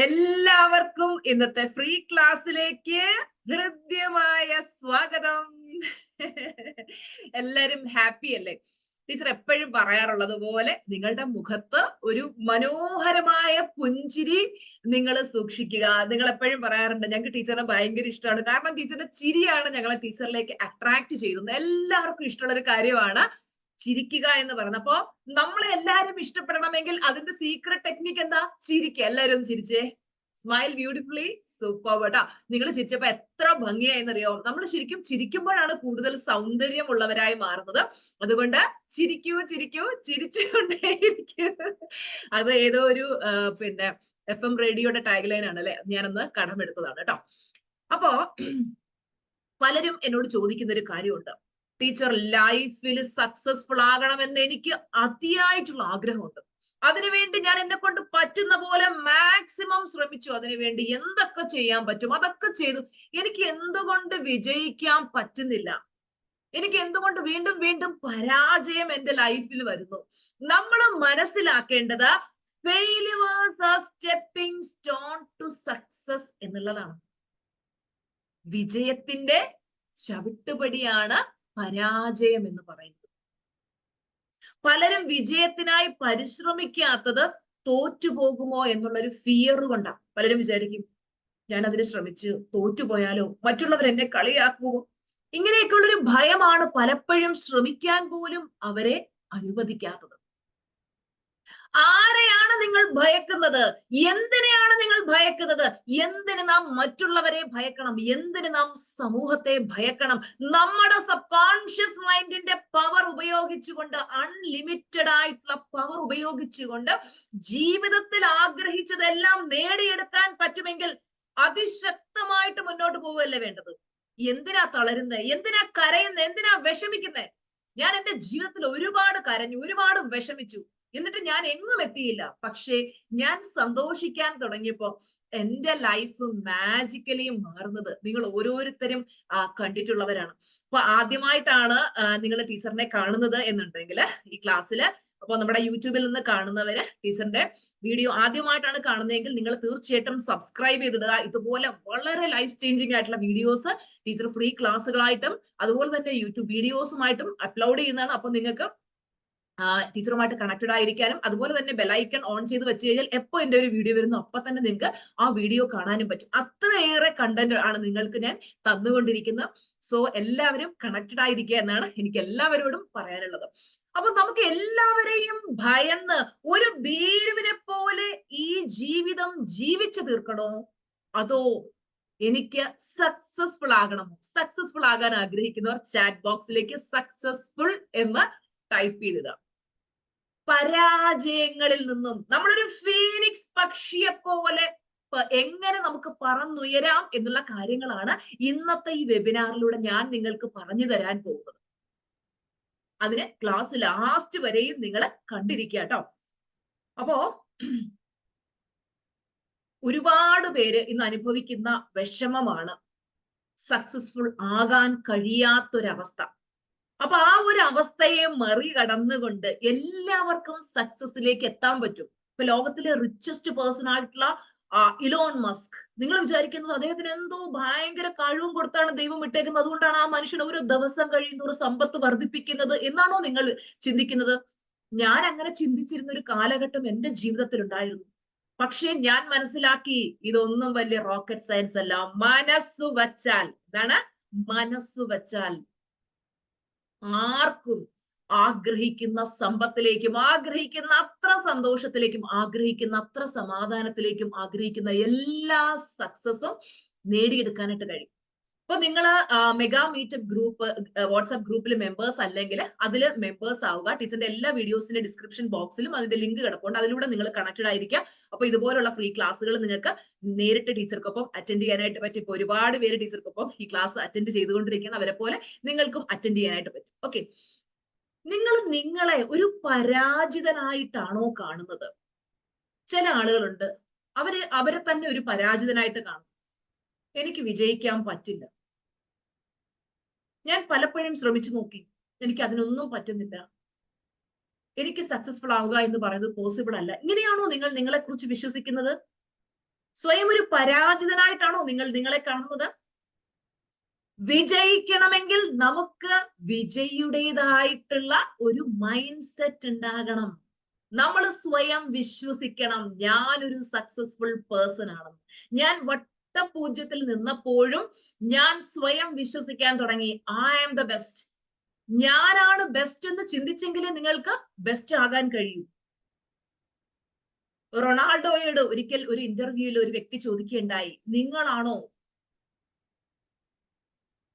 എല്ലാവർക്കും ഇന്നത്തെ ഫ്രീ ക്ലാസ്സിലേക്ക് ഹൃദ്യമായ സ്വാഗതം. എല്ലാരും ഹാപ്പി അല്ലേ? ടീച്ചർ എപ്പോഴും പറയാറുള്ളത് പോലെ നിങ്ങളുടെ മുഖത്ത് ഒരു മനോഹരമായ പുഞ്ചിരി നിങ്ങൾ സൂക്ഷിക്കുക. നിങ്ങൾ എപ്പോഴും പറയാറുണ്ട് ഞങ്ങൾക്ക് ടീച്ചറിനെ ഭയങ്കര ഇഷ്ടമാണ്, കാരണം ടീച്ചറിന്റെ ചിരിയാണ് ഞങ്ങളെ ടീച്ചറിലേക്ക് അട്രാക്ട് ചെയ്യുന്നത്. എല്ലാവർക്കും ഇഷ്ടമുള്ള ഒരു കാര്യമാണ് ചിരിക്കുക എന്ന് പറയുന്നത്. അപ്പോ നമ്മളെ എല്ലാരും ഇഷ്ടപ്പെടണമെങ്കിൽ അതിന്റെ സീക്രട്ട് ടെക്നിക്ക് എന്താ? ചിരിക്കുക. എല്ലാവരും ചിരിച്ചേ. Smile beautifully. സൂപ്പർ കേട്ടോ. നിങ്ങൾ ചിരിച്ചപ്പോ എത്ര ഭംഗിയായെന്നറിയോ? നമ്മൾ ശരിക്കും ചിരിക്കുമ്പോഴാണ് കൂടുതൽ സൗന്ദര്യമുള്ളവരായി മാറുന്നത്. അതുകൊണ്ട് ചിരിക്കൂ ചിരിക്കൂ, ചിരിച്ചുകൊണ്ടേയിരിക്കൂ. അത് ഏതോ ഒരു പിന്നെ FM റേഡിയോയുടെ ടാഗ് ലൈൻ ആണ് അല്ലെ, ഞാനൊന്ന് കടമെടുത്തതാണ് കേട്ടോ. അപ്പോ പലരും എന്നോട് ചോദിക്കുന്ന ഒരു കാര്യമുണ്ട്, ടീച്ചർ ലൈഫിൽ സക്സസ്ഫുൾ ആകണമെന്ന് എനിക്ക് അതിയായിട്ടുള്ള ആഗ്രഹമുണ്ട്. അതിനുവേണ്ടി ഞാൻ എന്നെ കൊണ്ട് പറ്റുന്ന പോലെ മാക്സിമം ശ്രമിച്ചു. അതിനുവേണ്ടി എന്തൊക്കെ ചെയ്യാൻ പറ്റും അതൊക്കെ ചെയ്തു. എനിക്ക് എന്തുകൊണ്ട് വിജയിക്കാൻ പറ്റുന്നില്ല? എനിക്ക് എന്തുകൊണ്ട് വീണ്ടും വീണ്ടും പരാജയം എന്റെ ലൈഫിൽ വരുന്നു? നമ്മൾ മനസ്സിലാക്കേണ്ടത് failures are stepping stone to success എന്നുള്ളതാണ്. വിജയത്തിന്റെ ചവിട്ടുപടിയാണ് പരാജയം എന്ന് പറയുന്നത്. പലരും വിജയത്തിനായി പരിശ്രമിക്കാത്തത് തോറ്റുപോകുമോ എന്നുള്ളൊരു ഫിയർ കൊണ്ടാണ്. പലരും വിചാരിക്കും, ഞാൻ അതിന് ശ്രമിച്ച് തോറ്റുപോയാലോ, മറ്റുള്ളവർ എന്നെ കളിയാക്കുമോ, ഇങ്ങനെയൊക്കെയുള്ളൊരു ഭയമാണ് പലപ്പോഴും ശ്രമിക്കാൻ പോലും അവരെ അനുവദിക്കാത്തത്. ആരെയാണ് നിങ്ങൾ ഭയക്കുന്നത്? എന്തിനെയാണ് നിങ്ങൾ ഭയക്കുന്നത്? എന്തിന് നാം മറ്റുള്ളവരെ ഭയക്കണം? എന്തിന് നാം സമൂഹത്തെ ഭയക്കണം? നമ്മുടെ സബ് കോൺഷ്യസ് മൈൻഡിന്റെ പവർ ഉപയോഗിച്ചുകൊണ്ട്, അൺലിമിറ്റഡ് ആയിട്ടുള്ള പവർ ഉപയോഗിച്ചുകൊണ്ട് ജീവിതത്തിൽ ആഗ്രഹിച്ചതെല്ലാം നേടിയെടുക്കാൻ പറ്റുമെങ്കിൽ അതിശക്തമായിട്ട് മുന്നോട്ട് പോവുകയല്ലേ വേണ്ടത്? എന്തിനാ തളരുന്നത്? എന്തിനാ കരയുന്നത്? എന്തിനാ വിഷമിക്കുന്നത്? ഞാൻ എന്റെ ജീവിതത്തിൽ ഒരുപാട് കരഞ്ഞു, ഒരുപാട് വിഷമിച്ചു, എന്നിട്ട് ഞാൻ എങ്ങും എത്തിയില്ല. പക്ഷേ ഞാൻ സന്തോഷിക്കാൻ തുടങ്ങിയപ്പോ എന്റെ ലൈഫ് മാജിക്കലി മാറുന്നത് നിങ്ങൾ ഓരോരുത്തരും കണ്ടിട്ടുള്ളവരാണ്. അപ്പൊ ആദ്യമായിട്ടാണ് നിങ്ങൾ ടീച്ചറിനെ കാണുന്നത് എന്നുണ്ടെങ്കിൽ ഈ ക്ലാസ്സില്, അപ്പൊ നമ്മുടെ യൂട്യൂബിൽ നിന്ന് കാണുന്നവര് ടീച്ചറിന്റെ വീഡിയോ ആദ്യമായിട്ടാണ് കാണുന്നതെങ്കിൽ നിങ്ങൾ തീർച്ചയായിട്ടും സബ്സ്ക്രൈബ് ചെയ്തിടുക. ഇതുപോലെ വളരെ ലൈഫ് ചേഞ്ചിങ് ആയിട്ടുള്ള വീഡിയോസ് ടീച്ചർ ഫ്രീ ക്ലാസ്സുകളായിട്ടും അതുപോലെ തന്നെ യൂട്യൂബ് വീഡിയോസുമായിട്ടും അപ്ലോഡ് ചെയ്യുന്നതാണ്. അപ്പൊ നിങ്ങൾക്ക് ടീച്ചറുമായിട്ട് കണക്റ്റഡ് ആയിരിക്കാനും അതുപോലെ തന്നെ ബെലൈക്കൺ ഓൺ ചെയ്ത് വെച്ച് കഴിഞ്ഞാൽ എപ്പോ എന്റെ ഒരു വീഡിയോ വരുന്നു അപ്പൊ തന്നെ നിങ്ങൾക്ക് ആ വീഡിയോ കാണാനും പറ്റും. അത്രയേറെ കണ്ടന്റ് ആണ് നിങ്ങൾക്ക് ഞാൻ തന്നുകൊണ്ടിരിക്കുന്നത്. സോ എല്ലാവരും കണക്റ്റഡ് ആയിരിക്കുക എന്നാണ് എനിക്ക് എല്ലാവരോടും പറയാനുള്ളത്. അപ്പൊ നമുക്ക് എല്ലാവരെയും ഭയന്ന് ഒരു ഭീരുവിനെ പോലെ ഈ ജീവിതം ജീവിച്ചു തീർക്കണോ, അതോ എനിക്ക് സക്സസ്ഫുൾ ആകണമോ? സക്സസ്ഫുൾ ആകാൻ ആഗ്രഹിക്കുന്നവർ ചാറ്റ് ബോക്സിലേക്ക് സക്സസ്ഫുൾ എന്ന് ടൈപ്പ് ചെയ്തിടുക. പരാജയങ്ങളിൽ നിന്നും നമ്മളൊരു ഫീനിക്സ് പക്ഷിയെ പോലെ എങ്ങനെ നമുക്ക് പറന്നുയരാം എന്നുള്ള കാര്യങ്ങളാണ് ഇന്നത്തെ ഈ വെബിനാറിലൂടെ ഞാൻ നിങ്ങൾക്ക് പറഞ്ഞു തരാൻ പോകുന്നത്. അതിന് ക്ലാസ് ലാസ്റ്റ് വരെയും നിങ്ങൾ കണ്ടിരിക്കുക കേട്ടോ. അപ്പോ ഒരുപാട് പേര് ഇന്ന് അനുഭവിക്കുന്ന വിഷമമാണ് സക്സസ്ഫുൾ ആകാൻ കഴിയാത്തൊരവസ്ഥ. അപ്പൊ ആ ഒരു അവസ്ഥയെ മറികടന്നുകൊണ്ട് എല്ലാവർക്കും സക്സസിലേക്ക് എത്താൻ പറ്റും. ഇപ്പൊ ലോകത്തിലെ റിച്ചസ്റ്റ് പേഴ്സൺ ആയിട്ടുള്ള ഇലോൺ മസ്ക്, നിങ്ങൾ വിചാരിക്കുന്നത് അദ്ദേഹത്തിന് എന്തോ ഭയങ്കര കഴിവും കൊടുത്താണ് ദൈവം ഇട്ടേക്കുന്നത്, അതുകൊണ്ടാണ് ആ മനുഷ്യൻ ഓരോ ദിവസം കഴിയുന്നതോറും സമ്പത്ത് വർദ്ധിപ്പിക്കുന്നത് എന്നാണോ നിങ്ങൾ ചിന്തിക്കുന്നത്? ഞാൻ അങ്ങനെ ചിന്തിച്ചിരുന്ന ഒരു കാലഘട്ടം എന്റെ ജീവിതത്തിൽ ഉണ്ടായിരുന്നു. പക്ഷെ ഞാൻ മനസ്സിലാക്കി, ഇതൊന്നും വലിയ റോക്കറ്റ് സയൻസ് അല്ല. മനസ്സു വച്ചാൽ, എന്താണ് മനസ്സു വച്ചാൽ ആർക്കും ആഗ്രഹിക്കുന്ന സമ്പത്തിലേക്കും ആഗ്രഹിക്കുന്ന അത്ര സന്തോഷത്തിലേക്കും ആഗ്രഹിക്കുന്ന അത്ര സമാധാനത്തിലേക്കും ആഗ്രഹിക്കുന്ന എല്ലാ സക്സസും നേടിയെടുക്കാനായിട്ട് കഴിയും. അപ്പൊ നിങ്ങൾ മെഗാ മീറ്റപ്പ് ഗ്രൂപ്പ് വാട്സ്ആപ്പ് ഗ്രൂപ്പിൽ മെമ്പേഴ്സ് അല്ലെങ്കിൽ അതിൽ മെമ്പേഴ്സ് ആവുക. ടീച്ചറിന്റെ എല്ലാ വീഡിയോസിന്റെ ഡിസ്ക്രിപ്ഷൻ ബോക്സിലും അതിന്റെ ലിങ്ക് കിടപ്പുണ്ട്, അതിലൂടെ നിങ്ങൾ കണക്റ്റഡ് ആയിരിക്കാം. അപ്പൊ ഇതുപോലുള്ള ഫ്രീ ക്ലാസ്സുകൾ നിങ്ങൾക്ക് നേരിട്ട് ടീച്ചർക്കൊപ്പം അറ്റൻഡ് ചെയ്യാനായിട്ട് പറ്റും. ഇപ്പൊ ഒരുപാട് പേര് ടീച്ചർക്കൊപ്പം ഈ ക്ലാസ് അറ്റൻഡ് ചെയ്തുകൊണ്ടിരിക്കണം, അവരെ പോലെ നിങ്ങൾക്കും അറ്റൻഡ് ചെയ്യാനായിട്ട് പറ്റും. ഓക്കെ, നിങ്ങൾ നിങ്ങളെ ഒരു പരാജിതനായിട്ടാണോ കാണുന്നത്? ചില ആളുകളുണ്ട്, അവരെ തന്നെ ഒരു പരാജിതനായിട്ട് കാണും. എനിക്ക് വിജയിക്കാൻ പറ്റില്ല, ഞാൻ പലപ്പോഴും ശ്രമിച്ചു നോക്കി, എനിക്ക് അതിനൊന്നും പറ്റുന്നില്ല, എനിക്ക് സക്സസ്ഫുൾ ആവുക എന്ന് പറയുന്നത് പോസിബിൾ അല്ല. ഇങ്ങനെയാണോ നിങ്ങൾ നിങ്ങളെ കുറിച്ച് വിശ്വസിക്കുന്നത്? സ്വയം ഒരു പരാജിതനായിട്ടാണോ നിങ്ങളെ കാണുന്നത്? വിജയിക്കണമെങ്കിൽ നമുക്ക് വിജയിയുടേതായിട്ടുള്ള ഒരു മൈൻഡ് സെറ്റ് ഉണ്ടാകണം. നമ്മൾ സ്വയം വിശ്വസിക്കണം, ഞാനൊരു സക്സസ്ഫുൾ പേഴ്സൺ ആണെന്ന്. ഞാൻ വട്ടപൂജ്യത്തിൽ നിന്നപ്പോഴും ഞാൻ സ്വയം വിശ്വസിക്കാൻ തുടങ്ങി, ഐ ആം ദ ബെസ്റ്റ്. ഞാനാണ് ബെസ്റ്റ് എന്ന് ചിന്തിച്ചെങ്കിലേ നിങ്ങൾക്ക് ബെസ്റ്റ് ആകാൻ കഴിയൂ. റൊണാൾഡോയോട് ഒരിക്കൽ ഒരു ഇന്റർവ്യൂവിൽ ഒരു വ്യക്തി ചോദിക്കുകയുണ്ടായി, നിങ്ങളാണോ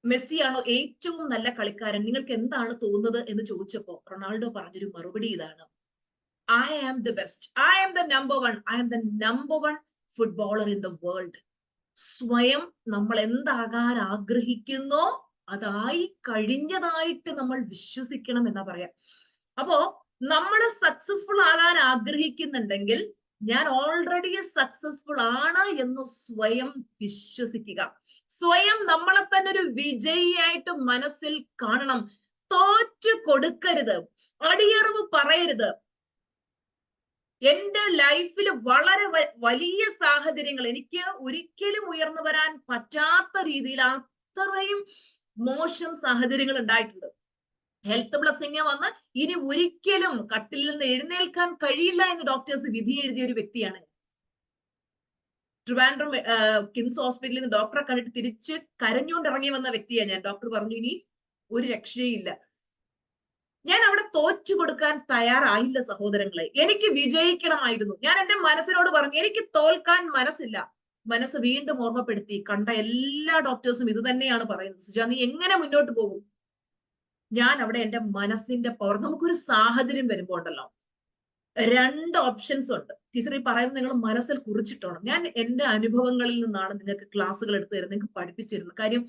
മെസ്സിയാണോ ഏറ്റവും നല്ല കളിക്കാരൻ, നിങ്ങൾക്ക് എന്താണ് തോന്നുന്നത് എന്ന് ചോദിച്ചപ്പോ റൊണാൾഡോ പറഞ്ഞൊരു മറുപടി ഇതാണ്, I am the best, I am the number one, I am the number one footballer in the world. സ്വയം നമ്മൾ എന്താകാൻ ആഗ്രഹിക്കുന്നോ അതായി കഴിഞ്ഞതായിട്ട് നമ്മൾ വിശ്വസിക്കണം എന്നാ പറയാം. അപ്പോ നമ്മൾ സക്സസ്ഫുൾ ആകാൻ ആഗ്രഹിക്കുന്നുണ്ടെങ്കിൽ ഞാൻ ഓൾറെഡി സക്സസ്ഫുൾ ആണ് എന്ന് സ്വയം വിശ്വസിക്കുക. സ്വയം നമ്മളെ തന്നെ ഒരു വിജയിയായിട്ട് മനസ്സിൽ കാണണം. തോറ്റു കൊടുക്കരുത്, അടിയറവ് പറയരുത്. എന്റെ ലൈഫിൽ വളരെ വലിയ സാഹചര്യങ്ങൾ, എനിക്ക് ഒരിക്കലും ഉയർന്നു വരാൻ പറ്റാത്ത രീതിയിൽ അത്രയും മോശം സാഹചര്യങ്ങൾ ഉണ്ടായിട്ടുണ്ട്. ഹെൽത്ത് ബ്ലസ്സിംഗ് വന്ന് ഇനി ഒരിക്കലും കട്ടിൽ നിന്ന് എഴുന്നേൽക്കാൻ കഴിയില്ല എന്ന് ഡോക്ടേഴ്സ് വിധി എഴുതിയ ഒരു വ്യക്തിയാണ്. ട്രിവാൻഡ്രം കിംസ് ഹോസ്പിറ്റലിൽ നിന്ന് ഡോക്ടറെ കണ്ടിട്ട് തിരിച്ച് കരഞ്ഞുകൊണ്ട് ഇറങ്ങി വന്ന വ്യക്തിയാണ് ഞാൻ. ഡോക്ടർ പറഞ്ഞു ഇനി ഒരു രക്ഷയില്ല. ഞാൻ അവിടെ തോറ്റു കൊടുക്കാൻ തയ്യാറായില്ല സഹോദരങ്ങളെ. എനിക്ക് വിജയിക്കണമായിരുന്നു. ഞാൻ എന്റെ മനസ്സിനോട് പറഞ്ഞു എനിക്ക് തോൽക്കാൻ മനസ്സില്ല. മനസ്സ് വീണ്ടും ഓർമ്മപ്പെടുത്തി, കണ്ട എല്ലാ ഡോക്ടേഴ്സും ഇത് തന്നെയാണ് പറയുന്നത്, സുജ നീ എങ്ങനെ മുന്നോട്ട് പോകും? ഞാൻ അവിടെ എന്റെ മനസ്സിന്റെ പവർ, നമുക്കൊരു സാഹചര്യം വരുമ്പോ ഉണ്ടല്ലോ രണ്ട് ഓപ്ഷൻസ് ഉണ്ട്. ടീച്ചർ ഈ പറയുന്നത് നിങ്ങൾ മനസ്സിൽ കുറിച്ചിട്ടോണം. ഞാൻ എന്റെ അനുഭവങ്ങളിൽ നിന്നാണ് നിങ്ങൾക്ക് ക്ലാസ്സുകൾ എടുത്തു തരുന്നത്, നിങ്ങൾക്ക് പഠിപ്പിച്ചിരുന്നത്. കാര്യം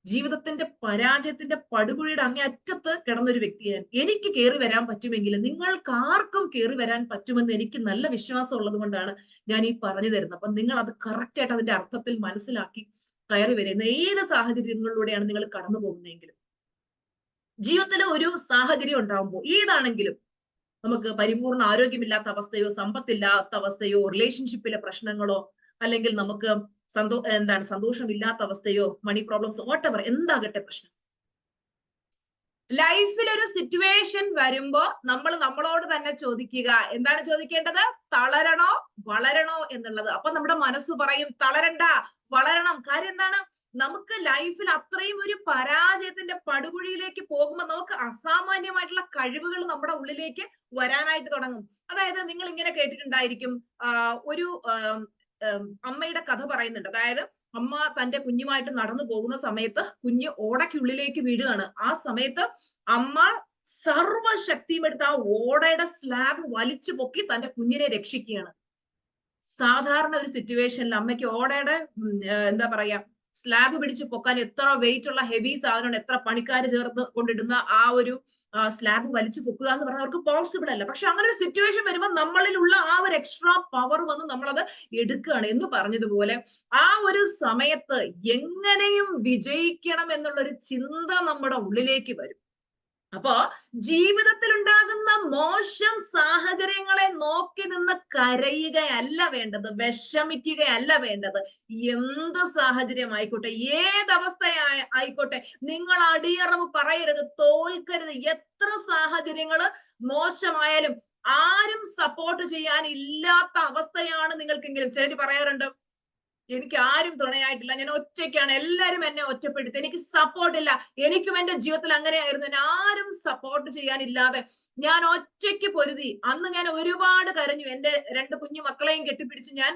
ജീവിതത്തിന്റെ പരാജയത്തിന്റെ പടുകുഴിയുടെ അങ്ങേ അറ്റത്ത് കിടന്നൊരു വ്യക്തിയാണ്. എനിക്ക് കയറി വരാൻ പറ്റുമെങ്കിൽ നിങ്ങൾക്ക് ആർക്കും കയറി വരാൻ പറ്റുമെന്ന് എനിക്ക് നല്ല വിശ്വാസം ഉള്ളത് കൊണ്ടാണ് ഞാൻ ഈ പറഞ്ഞു തരുന്നത്. അപ്പൊ നിങ്ങൾ അത് കറക്റ്റ് ആയിട്ട് അതിന്റെ അർത്ഥത്തിൽ മനസ്സിലാക്കി കയറി വരുന്ന ഏത് സാഹചര്യങ്ങളിലൂടെയാണ് നിങ്ങൾ കടന്നു പോകുന്നതെങ്കിലും, ജീവിതത്തിൽ ഒരു സാഹചര്യം ഉണ്ടാകുമ്പോൾ ഏതാണെങ്കിലും, നമുക്ക് പരിപൂർണ്ണ ആരോഗ്യമില്ലാത്ത അവസ്ഥയോ സമ്പത്തില്ലാത്ത അവസ്ഥയോ റിലേഷൻഷിപ്പിലെ പ്രശ്നങ്ങളോ അല്ലെങ്കിൽ നമുക്ക് സന്തോഷമില്ലാത്ത അവസ്ഥയോ മണി പ്രോബ്ലംസ് വാട്ടെവർ എന്താകട്ടെ പ്രശ്നം, ലൈഫിൽ ഒരു സിറ്റുവേഷൻ വരുമ്പോ നമ്മൾ നമ്മളോട് തന്നെ ചോദിക്കുക, എന്താണ് ചോദിക്കേണ്ടത്? തളരണോ വളരണോ എന്നുള്ളത്. അപ്പൊ നമ്മുടെ മനസ്സ് പറയും തളരണ്ട, വളരണം. കാര്യം എന്താണ്? നമുക്ക് ലൈഫിൽ അത്രയും ഒരു പരാജയത്തിന്റെ പടുകുഴിയിലേക്ക് പോകുമ്പോൾ നമുക്ക് അസാമാന്യമായിട്ടുള്ള കഴിവുകൾ നമ്മുടെ ഉള്ളിലേക്ക് വരാനായിട്ട് തുടങ്ങും. അതായത് നിങ്ങൾ ഇങ്ങനെ കേട്ടിട്ടുണ്ടായിരിക്കും, ഒരു അമ്മയുടെ കഥ പറയുന്നുണ്ട്. അതായത് അമ്മ തന്റെ കുഞ്ഞുമായിട്ട് നടന്നു പോകുന്ന സമയത്ത് കുഞ്ഞ് ഓടയ്ക്കുള്ളിലേക്ക് വീഴുകയാണ്. ആ സമയത്ത് അമ്മ സർവശക്തിയും എടുത്ത് ആ ഓടയുടെ സ്ലാബ് വലിച്ചു പൊക്കി തന്റെ കുഞ്ഞിനെ രക്ഷിക്കുകയാണ്. സാധാരണ ഒരു സിറ്റുവേഷനിൽ അമ്മയ്ക്ക് ഓടയുടെ എന്താ പറയാ സ്ലാബ് പിടിച്ച് പൊക്കാൻ എത്ര വെയിറ്റ് ഉള്ള ഹെവി സാധനമാണ്, എത്ര പണിക്കാർ ചേർത്ത് കൊണ്ടിടുന്ന ആ ഒരു സ്ലാബ് വലിച്ചു പൊക്കുക എന്ന് പറഞ്ഞാൽ അവർക്ക് പോസിബിൾ അല്ല. പക്ഷെ അങ്ങനെ ഒരു സിറ്റുവേഷൻ വരുമ്പോൾ നമ്മളിലുള്ള ആ ഒരു എക്സ്ട്രാ പവർ വന്ന് നമ്മളത് എടുക്കുകയാണ്. എന്ന് പറഞ്ഞതുപോലെ ആ ഒരു സമയത്ത് എങ്ങനെയും വിജയിക്കണം എന്നുള്ളൊരു ചിന്ത നമ്മുടെ ഉള്ളിലേക്ക് വരും. അപ്പോ ജീവിതത്തിൽ ഉണ്ടാകുന്ന മോശം സാഹചര്യങ്ങളെ നോക്കി നിന്ന് കരയുകയല്ല വേണ്ടത്, വിഷമിക്കുകയല്ല വേണ്ടത്. എന്ത് സാഹചര്യം ആയിക്കോട്ടെ, ആയിക്കോട്ടെ, നിങ്ങൾ അടിയറവ് പറയരുത്, തോൽക്കരുത്. എത്ര സാഹചര്യങ്ങള് മോശമായാലും ആരും സപ്പോർട്ട് ചെയ്യാൻ ഇല്ലാത്ത അവസ്ഥയാണ് നിങ്ങൾക്കെങ്കിലും, ചിലര് പറയാറുണ്ട് എനിക്ക് ആരും തുണയായിട്ടില്ല, ഞാൻ ഒറ്റയ്ക്കാണ്, എല്ലാരും എന്നെ ഒറ്റപ്പെടുത്തി, എനിക്ക് സപ്പോർട്ട് ഇല്ല. എനിക്കും എന്റെ ജീവിതത്തിൽ അങ്ങനെയായിരുന്നു. എന്നെ ആരും സപ്പോർട്ട് ചെയ്യാനില്ലാതെ ഞാൻ ഒറ്റയ്ക്ക് പൊരുതി. അന്ന് ഞാൻ ഒരുപാട് കരഞ്ഞു. എന്റെ രണ്ട് കുഞ്ഞു മക്കളെയും കെട്ടിപ്പിടിച്ച് ഞാൻ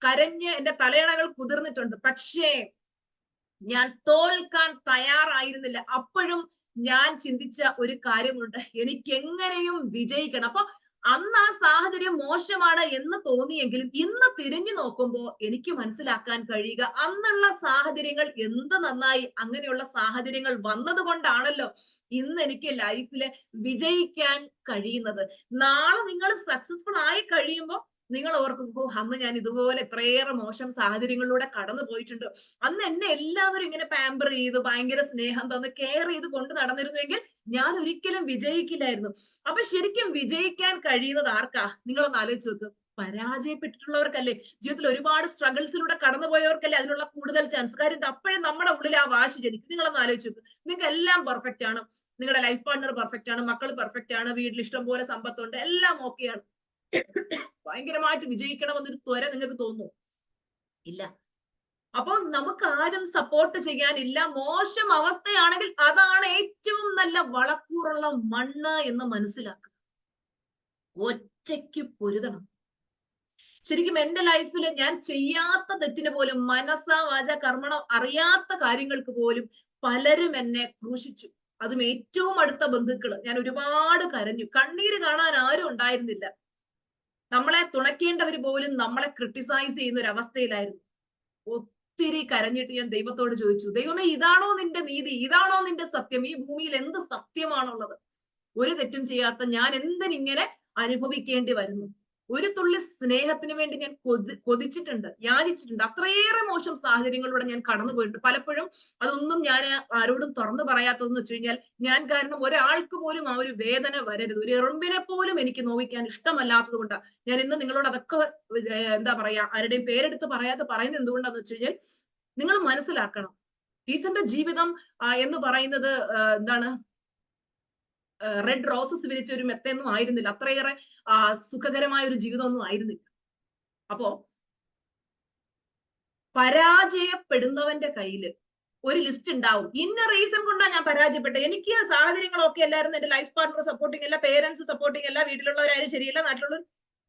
കരഞ്ഞ് എന്റെ തലയണകൾ കുതിർന്നിട്ടുണ്ട്. പക്ഷേ ഞാൻ തോൽക്കാൻ തയ്യാറായിരുന്നില്ല. അപ്പോഴും ഞാൻ ചിന്തിച്ച ഒരു കാര്യമുണ്ട്, എനിക്ക് എങ്ങനെയും വിജയിക്കണം. അപ്പൊ അന്ന് ആ സാഹചര്യം മോശമാണ് എന്ന് തോന്നിയെങ്കിലും ഇന്ന് തിരിഞ്ഞു നോക്കുമ്പോൾ എനിക്ക് മനസ്സിലാക്കാൻ കഴിയുക, അന്നുള്ള സാഹചര്യങ്ങൾ എന്ത് നന്നായി. അങ്ങനെയുള്ള സാഹചര്യങ്ങൾ വന്നത് കൊണ്ടാണല്ലോ ഇന്ന് എനിക്ക് ലൈഫില് വിജയിക്കാൻ കഴിയുന്നത്. നാളെ നിങ്ങൾ സക്സസ്ഫുൾ ആയി കഴിയുമ്പോൾ നിങ്ങൾ ഓർക്കും, അന്ന് ഞാൻ ഇതുപോലെ എത്രയേറെ മോശം സാഹചര്യങ്ങളിലൂടെ കടന്നു പോയിട്ടുണ്ട്. അന്ന് എന്നെ എല്ലാവരും ഇങ്ങനെ പാമ്പർ ചെയ്ത് ഭയങ്കര സ്നേഹം തന്ന് കെയർ ചെയ്ത് കൊണ്ട് നടന്നിരുന്നുവെങ്കിൽ ഞാൻ ഒരിക്കലും വിജയിക്കില്ലായിരുന്നു. അപ്പൊ ശരിക്കും വിജയിക്കാൻ കഴിയുന്നത് ആർക്കാ? നിങ്ങളൊന്ന് ആലോചിച്ച് നോക്ക്. പരാജയപ്പെട്ടിട്ടുള്ളവർക്കല്ലേ, ജീവിതത്തിൽ ഒരുപാട് സ്ട്രഗിൾസിലൂടെ കടന്നുപോയവർക്കല്ലേ അതിനുള്ള കൂടുതൽ ചാൻസ്. കാര്യം അപ്പോഴും നമ്മുടെ ഉള്ളിൽ ആ വാശി ജനിക്കും. നിങ്ങളൊന്ന് ആലോചിച്ച് നോക്ക്, നിങ്ങൾക്ക് എല്ലാം പെർഫെക്റ്റ് ആണ്, നിങ്ങളുടെ ലൈഫ് പാർട്ണർ പെർഫെക്റ്റ് ആണ്, മക്കൾ പെർഫെക്റ്റ് ആണ്, വീട്ടിൽ ഇഷ്ടം പോലെ സമ്പത്തുണ്ട്, എല്ലാം ഓക്കെയാണ്. ഭയങ്കരമായിട്ട് വിജയിക്കണമെന്നൊരു ത്വര നിങ്ങൾക്ക് തോന്നുന്നു? ഇല്ല. അപ്പൊ നമുക്ക് ആരും സപ്പോർട്ട് ചെയ്യാനില്ല. മോശം അവസ്ഥയാണെങ്കിൽ അതാണ് ഏറ്റവും നല്ല വളക്കൂറുള്ള മണ്ണ് എന്ന് മനസ്സിലാക്കുക. ഒറ്റയ്ക്ക് പൊരുതണം. ശരിക്കും എന്റെ ലൈഫിൽ ഞാൻ ചെയ്യാത്ത തെറ്റിന് പോലും, മനസ്സാ വാച കർമ്മണം അറിയാത്ത കാര്യങ്ങൾക്ക് പോലും പലരും എന്നെ ക്രൂശിച്ചു. അതും ഏറ്റവും അടുത്ത ബന്ധുക്കള്. ഞാൻ ഒരുപാട് കരഞ്ഞു. കണ്ണീര് കാണാൻ ആരും ഉണ്ടായിരുന്നില്ല. നമ്മളെ തുണയ്ക്കേണ്ടവർ പോലും നമ്മളെ ക്രിട്ടിസൈസ് ചെയ്യുന്ന ഒരു അവസ്ഥയിലായിരുന്നു. ഒത്തിരി കരഞ്ഞിട്ട് ഞാൻ ദൈവത്തോട് ചോദിച്ചു, ദൈവമേ, ഇതാണോ നിന്റെ നീതി? ഇതാണോ നിന്റെ സത്യം? ഈ ഭൂമിയിൽ എന്ത് സത്യമാണുള്ളത്? ഒരു തെറ്റും ചെയ്യാത്ത ഞാൻ എന്തിനിങ്ങനെ അനുഭവിക്കേണ്ടി വരുന്നു? ഒരു തുള്ളി സ്നേഹത്തിന് വേണ്ടി ഞാൻ കൊതിച്ചിട്ടുണ്ട്, യാചിച്ചിട്ടുണ്ട്. അത്രയേറെ മോശം സാഹചര്യങ്ങളിലൂടെ ഞാൻ കടന്നുപോയിട്ടുണ്ട്. പലപ്പോഴും അതൊന്നും ഞാൻ ആരോടും തുറന്നു പറയാത്തതെന്ന് വെച്ച് കഴിഞ്ഞാൽ, ഞാൻ കാരണം ഒരാൾക്ക് പോലും ആ ഒരു വേദന വരരുത്, ഒരു എറുമ്പിനെ പോലും എനിക്ക് നോവിക്കാൻ ഇഷ്ടമല്ലാത്തത് കൊണ്ടാണ് ഞാൻ ഇന്ന് നിങ്ങളോട് അതൊക്കെ എന്താ പറയാ, ആരുടെയും പേരെടുത്ത് പറയാതെ പറയുന്നത് എന്തുകൊണ്ടാന്ന് വെച്ച് കഴിഞ്ഞാൽ, നിങ്ങൾ മനസ്സിലാക്കണം, ടീച്ചറിന്റെ ജീവിതം എന്ന് പറയുന്നത് എന്താണ്, റെഡ് റോസസ് വിരിച്ച ഒരു മെത്തൊന്നും ആയിരുന്നില്ല. അത്രയേറെ സുഖകരമായ ഒരു ജീവിതമൊന്നും ആയിരുന്നില്ല. അപ്പോ പരാജയപ്പെടുന്നവന്റെ കയ്യിൽ ഒരു ലിസ്റ്റ് ഉണ്ടാവും. ഇന്ന റീസൺ കൊണ്ടാണ് ഞാൻ പരാജയപ്പെട്ടത്, എനിക്ക് സാഹചര്യങ്ങളൊക്കെ അല്ലായിരുന്നു, എന്റെ ലൈഫ് പാർട്ണർ സപ്പോർട്ടിങ് അല്ല, പേരൻസ് സപ്പോർട്ടിങ് അല്ല, വീട്ടിലുള്ളവരാരും ശരിയല്ല, നാട്ടിലുള്ളവർ.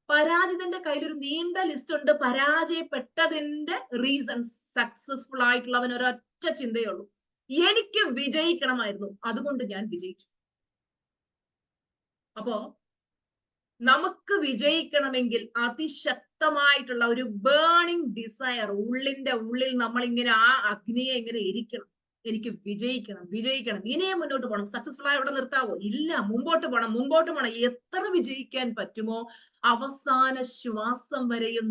പരാജിതന്റെ കയ്യിൽ ഒരു നീണ്ട ലിസ്റ്റ് ഉണ്ട് പരാജയപ്പെട്ടതിന്റെ റീസൺസ്. സക്സസ്ഫുൾ ആയിട്ടുള്ളവൻ ഒരൊറ്റ ചിന്തയുള്ളൂ, എനിക്ക് വിജയിക്കണമായിരുന്നു, അതുകൊണ്ട് ഞാൻ വിജയിച്ചു. അപ്പോ നമുക്ക് വിജയിക്കണമെങ്കിൽ അതിശക്തമായിട്ടുള്ള ഒരു ബേണിംഗ് ഡിസയർ ഉള്ളിന്റെ ഉള്ളിൽ നമ്മൾ ഇങ്ങനെ ആ അഗ്നിയെ ഇങ്ങനെ എരിക്കണം. എനിക്ക് വിജയിക്കണം, വിജയിക്കണം, ഇനിയും മുന്നോട്ട് പോകണം. സക്സസ്ഫുൾ ആയി അവിടെ നിർത്താവോ? ഇല്ല, മുമ്പോട്ട് പോകണം, മുമ്പോട്ട് പോകണം. എത്ര വിജയിക്കാൻ പറ്റുമോ അവസാന ശ്വാസം വരെയും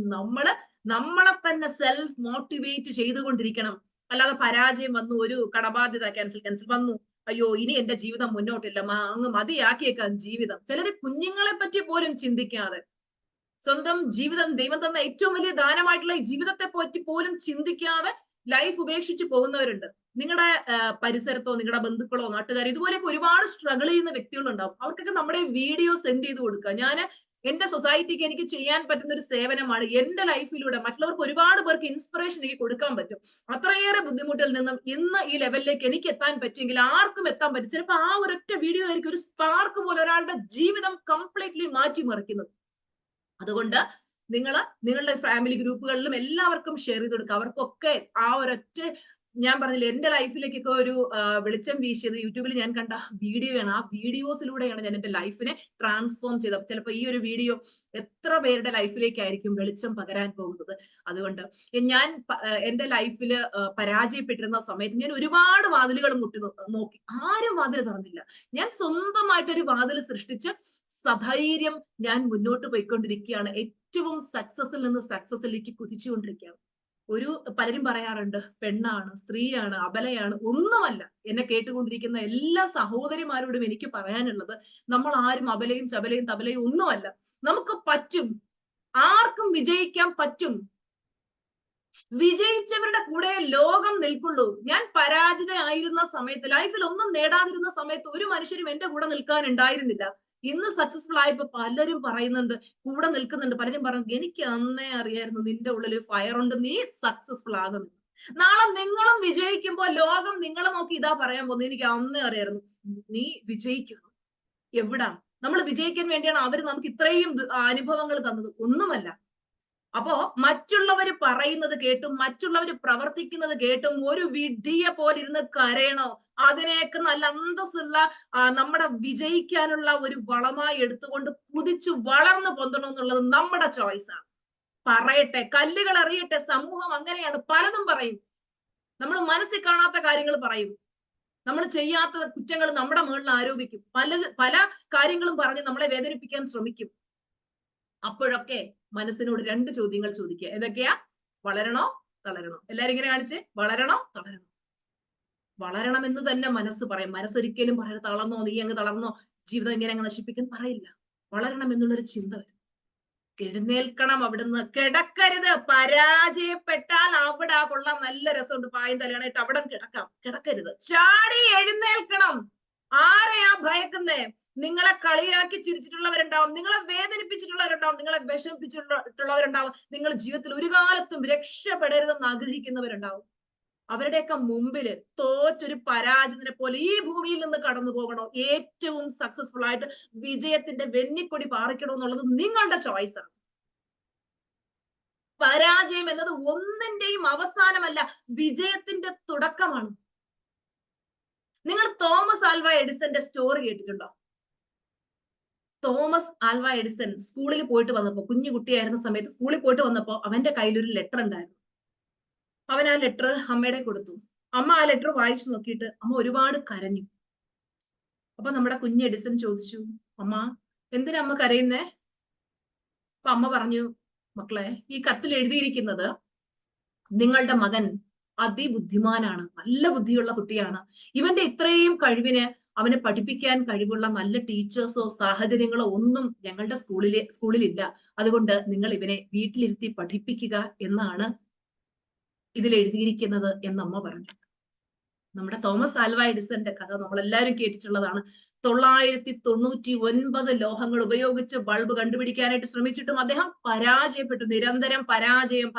നമ്മളെ തന്നെ സെൽഫ് മോട്ടിവേറ്റ് ചെയ്തുകൊണ്ടിരിക്കണം. അല്ലാതെ പരാജയം വന്നു, ഒരു കടബാധ്യത ക്യാൻസൽ വന്നു, അയ്യോ ഇനി എന്റെ ജീവിതം മുന്നോട്ടില്ല, അങ്ങ് മതിയാക്കിയേക്കാം ജീവിതം. ചിലര് കുഞ്ഞുങ്ങളെ പറ്റി പോലും ചിന്തിക്കാതെ, സ്വന്തം ജീവിതം, ദൈവം തന്ന ഏറ്റവും വലിയ ദാനമായിട്ടുള്ള ഈ ജീവിതത്തെ പറ്റി പോലും ചിന്തിക്കാതെ ലൈഫ് ഉപേക്ഷിച്ച് പോകുന്നവരുണ്ട്. നിങ്ങളുടെ പരിസരത്തോ നിങ്ങളുടെ ബന്ധുക്കളോ നാട്ടുകാരോ ഇതുപോലെയൊക്കെ ഒരുപാട് സ്ട്രഗിൾ ചെയ്യുന്ന വ്യക്തികളുണ്ടാവും. അവർക്കൊക്കെ നമ്മുടെ വീഡിയോ സെൻഡ് ചെയ്ത് കൊടുക്കുക. ഞാൻ എന്റെ സൊസൈറ്റിക്ക് എനിക്ക് ചെയ്യാൻ പറ്റുന്ന ഒരു സേവനമാണ്. എന്റെ ലൈഫിലൂടെ മറ്റുള്ളവർക്ക് ഒരുപാട് പേർക്ക് ഇൻസ്പിറേഷൻ എനിക്ക് കൊടുക്കാൻ പറ്റും. അത്രയേറെ ബുദ്ധിമുട്ടിൽ നിന്നും ഇന്ന് ഈ ലെവലിലേക്ക് എനിക്ക് എത്താൻ പറ്റുമെങ്കിൽ ആർക്കും എത്താൻ പറ്റും. ചിലപ്പോൾ ആ ഒരൊറ്റ വീഡിയോ ആയിരിക്കും ഒരു സ്പാർക്ക് പോലെ ഒരാളുടെ ജീവിതം കംപ്ലീറ്റ്ലി മാറ്റിമറിക്കുന്നത്. അതുകൊണ്ട് നിങ്ങളുടെ ഫാമിലി ഗ്രൂപ്പുകളിലും എല്ലാവർക്കും ഷെയർ ചെയ്ത് കൊടുക്കുക. അവർക്കൊക്കെ ആ ഒരൊറ്റ, ഞാൻ പറഞ്ഞില്ലേ, എന്റെ ലൈഫിലേക്കൊക്കെ ഒരു വെളിച്ചം വീശിയത് യൂട്യൂബിൽ ഞാൻ കണ്ട വീഡിയോയാണ്. ആ വീഡിയോസിലൂടെയാണ് ഞാൻ എന്റെ ലൈഫിനെ ട്രാൻസ്ഫോം ചെയ്തത്. ചിലപ്പോൾ ഈ ഒരു വീഡിയോ എത്ര പേരുടെ ലൈഫിലേക്കായിരിക്കും വെളിച്ചം പകരാൻ പോകുന്നത്. അതുകൊണ്ട് ഞാൻ എന്റെ ലൈഫിൽ പരാജയപ്പെട്ടിരുന്ന സമയത്ത് ഞാൻ ഒരുപാട് വാതിലുകൾ മുട്ടി നോക്കി, ആരും വാതിൽ തുറന്നില്ല. ഞാൻ സ്വന്തമായിട്ടൊരു വാതിൽ സൃഷ്ടിച്ച് സധൈര്യം ഞാൻ മുന്നോട്ട് പോയിക്കൊണ്ടിരിക്കുകയാണ്. ഏറ്റവും സക്സസിൽ നിന്ന് സക്സസിലേക്ക് കുതിച്ചുകൊണ്ടിരിക്കുകയാണ്. പലരും പറയാറുണ്ട്, പെണ്ണാണ്, സ്ത്രീയാണ്, അബലയാണ്. ഒന്നുമല്ല. എന്നെ കേട്ടുകൊണ്ടിരിക്കുന്ന എല്ലാ സഹോദരിമാരോടും എനിക്ക് പറയാനുള്ളത്, നമ്മൾ ആരും അബലയും ചബലയും തബലയും ഒന്നുമല്ല. നമുക്ക് പറ്റും, ആർക്കും വിജയിക്കാൻ പറ്റും. വിജയിച്ചവരുടെ കൂടെ ലോകം നിൽക്കുള്ളൂ. ഞാൻ പരാജിതനായിരുന്ന സമയത്ത്, ലൈഫിൽ ഒന്നും നേടാതിരുന്ന സമയത്ത് ഒരു മനുഷ്യരും എന്റെ കൂടെ നിൽക്കാൻ ഉണ്ടായിരുന്നില്ല. ഇന്ന് സക്സസ്ഫുൾ ആയപ്പോ പലരും പറയുന്നുണ്ട്, കൂടെ നിൽക്കുന്നുണ്ട്. പലരും പറഞ്ഞു, എനിക്ക് അന്നേ അറിയായിരുന്നു നിന്റെ ഉള്ളിൽ ഫയർ ഉണ്ട്, നീ സക്സസ്ഫുൾ ആകും. നാളെ നിങ്ങളും വിജയിക്കുമ്പോൾ ലോകം നിങ്ങളെ നോക്കി ഇതാ പറയാൻ പോകുന്നത്, എനിക്ക് അന്നേ അറിയായിരുന്നു നീ വിജയിക്കും. എവിടാ? നമ്മൾ വിജയിക്കാൻ വേണ്ടിയാണ് അവര് നമുക്ക് ഇത്രയും അനുഭവങ്ങൾ തന്നത്? ഒന്നുമല്ല. അപ്പോ മറ്റുള്ളവർ പറയുന്നത് കേട്ടും മറ്റുള്ളവർ പ്രവർത്തിക്കുന്നത് കേട്ടും ഒരു വിഡ്ഢിയെ പോലെ ഇരുന്ന് കരയണോ? അതിനെയൊക്കെ നല്ല അന്തസ്സുള്ള നമ്മുടെ വിജയിക്കാനുള്ള ഒരു വളമായി എടുത്തുകൊണ്ട് കുതിച്ചു വളർന്നു പൊന്തണം എന്നുള്ളത് നമ്മുടെ ചോയ്സാണ്. പറയട്ടെ, കല്ലുകൾ എറിയട്ടെ, സമൂഹം അങ്ങനെയാണ്, പലതും പറയും. നമ്മൾ മനസ്സിൽ കാണാത്ത കാര്യങ്ങൾ പറയും, നമ്മൾ ചെയ്യാത്ത കുറ്റങ്ങൾ നമ്മുടെ മുകളിൽ ആരോപിക്കും, പല കാര്യങ്ങളും പറഞ്ഞ് നമ്മളെ വേദനിപ്പിക്കാൻ ശ്രമിക്കും. അപ്പോഴൊക്കെ മനസ്സിനോട് 2 ചോദ്യങ്ങൾ ചോദിക്കുക. ഏതൊക്കെയാ? വളരണോ തളരണോ? എല്ലാരും ഇങ്ങനെ കാണിച്ച്, വളരണോ തളരണോ? വളരണം എന്ന് തന്നെ മനസ്സ് പറയും. മനസ്സൊരിക്കലും പറയും തളർന്നോ, നീ അങ്ങ് തളർന്നോ, ജീവിതം ഇങ്ങനെ അങ്ങ് നശിപ്പിക്കാൻ പറയില്ല. വളരണം എന്നുള്ളൊരു ചിന്ത വരും. എഴുന്നേൽക്കണം, അവിടുന്ന് കിടക്കരുത്. പരാജയപ്പെട്ടാൽ അവിടെ കൊള്ളാം, നല്ല രസമുണ്ട്, പായും തലയാണായിട്ട് അവിടെ കിടക്കരുത്, ചാടി എഴുന്നേൽക്കണം. ആരെയാ ഭയക്കുന്നേ? നിങ്ങളെ കളിയാക്കി ചിരിച്ചിട്ടുള്ളവരുണ്ടാവും, നിങ്ങളെ വേദനിപ്പിച്ചിട്ടുള്ളവരുണ്ടാവും, നിങ്ങളെ വിഷമിപ്പിച്ചിട്ടുള്ളവരുണ്ടാവും, നിങ്ങൾ ജീവിതത്തിൽ ഒരു കാലത്തും രക്ഷപ്പെടരുതെന്ന് ആഗ്രഹിക്കുന്നവരുണ്ടാവും. അവരുടെയൊക്കെ മുമ്പില് തോറ്റൊരു പരാജിതനെ പോലെ ഈ ഭൂമിയിൽ നിന്ന് കടന്നു പോകണോ, ഏറ്റവും സക്സസ്ഫുൾ ആയിട്ട് വിജയത്തിന്റെ വെന്നിക്കൊടി പാറിക്കണോ എന്നുള്ളത് നിങ്ങളുടെ ചോയ്സ് ആണ്. പരാജയം എന്നത് ഒന്നിന്റെയും അവസാനമല്ല, വിജയത്തിന്റെ തുടക്കമാണ്. നിങ്ങൾ തോമസ് ആൽവ എഡിസന്റെ സ്റ്റോറി കേട്ടിട്ടുണ്ടോ? തോമസ് ആൽവ എഡിസൺ സ്കൂളിൽ പോയിട്ട് വന്നപ്പോ, കുഞ്ഞു കുട്ടിയായിരുന്ന സമയത്ത് സ്കൂളിൽ പോയിട്ട് വന്നപ്പോ അവന്റെ കയ്യിലൊരു ലെറ്റർ ഉണ്ടായിരുന്നു. അവൻ ആ ലെറ്റർ അമ്മയുടെ കൊടുത്തു. അമ്മ ആ ലെറ്റർ വായിച്ചു നോക്കിയിട്ട് അമ്മ ഒരുപാട് കരഞ്ഞു. അപ്പൊ നമ്മുടെ കുഞ്ഞ് എഡിസൺ ചോദിച്ചു, അമ്മ എന്തിനാ അമ്മ കരയുന്നേ? അപ്പൊ അമ്മ പറഞ്ഞു, മക്കളെ, ഈ കത്തിൽ എഴുതിയിരിക്കുന്നത് നിങ്ങളുടെ മകൻ അതിബുദ്ധിമാനാണ്, നല്ല ബുദ്ധിയുള്ള കുട്ടിയാണ്. ഇവന്റെ ഇത്രയും കഴിവിന് അവനെ പഠിപ്പിക്കാൻ കഴിവുള്ള നല്ല ടീച്ചേഴ്സോ സാഹചര്യങ്ങളോ ഒന്നും ഞങ്ങളുടെ സ്കൂളിലില്ല. അതുകൊണ്ട് നിങ്ങൾ ഇവനെ വീട്ടിലിരുത്തി പഠിപ്പിക്കുക എന്നാണ് ഇതിൽ എഴുതിയിരിക്കുന്നത് എന്നമ്മ പറഞ്ഞു. നമ്മുടെ തോമസ് ആൽവ എഡിസന്റെ കഥ നമ്മളെല്ലാവരും കേട്ടിട്ടുള്ളതാണ്. 999 ലോഹങ്ങൾ ഉപയോഗിച്ച് ബൾബ് കണ്ടുപിടിക്കാനായിട്ട് ശ്രമിച്ചിട്ടും അദ്ദേഹം പരാജയപ്പെട്ടു. നിരന്തരം പരാജയം.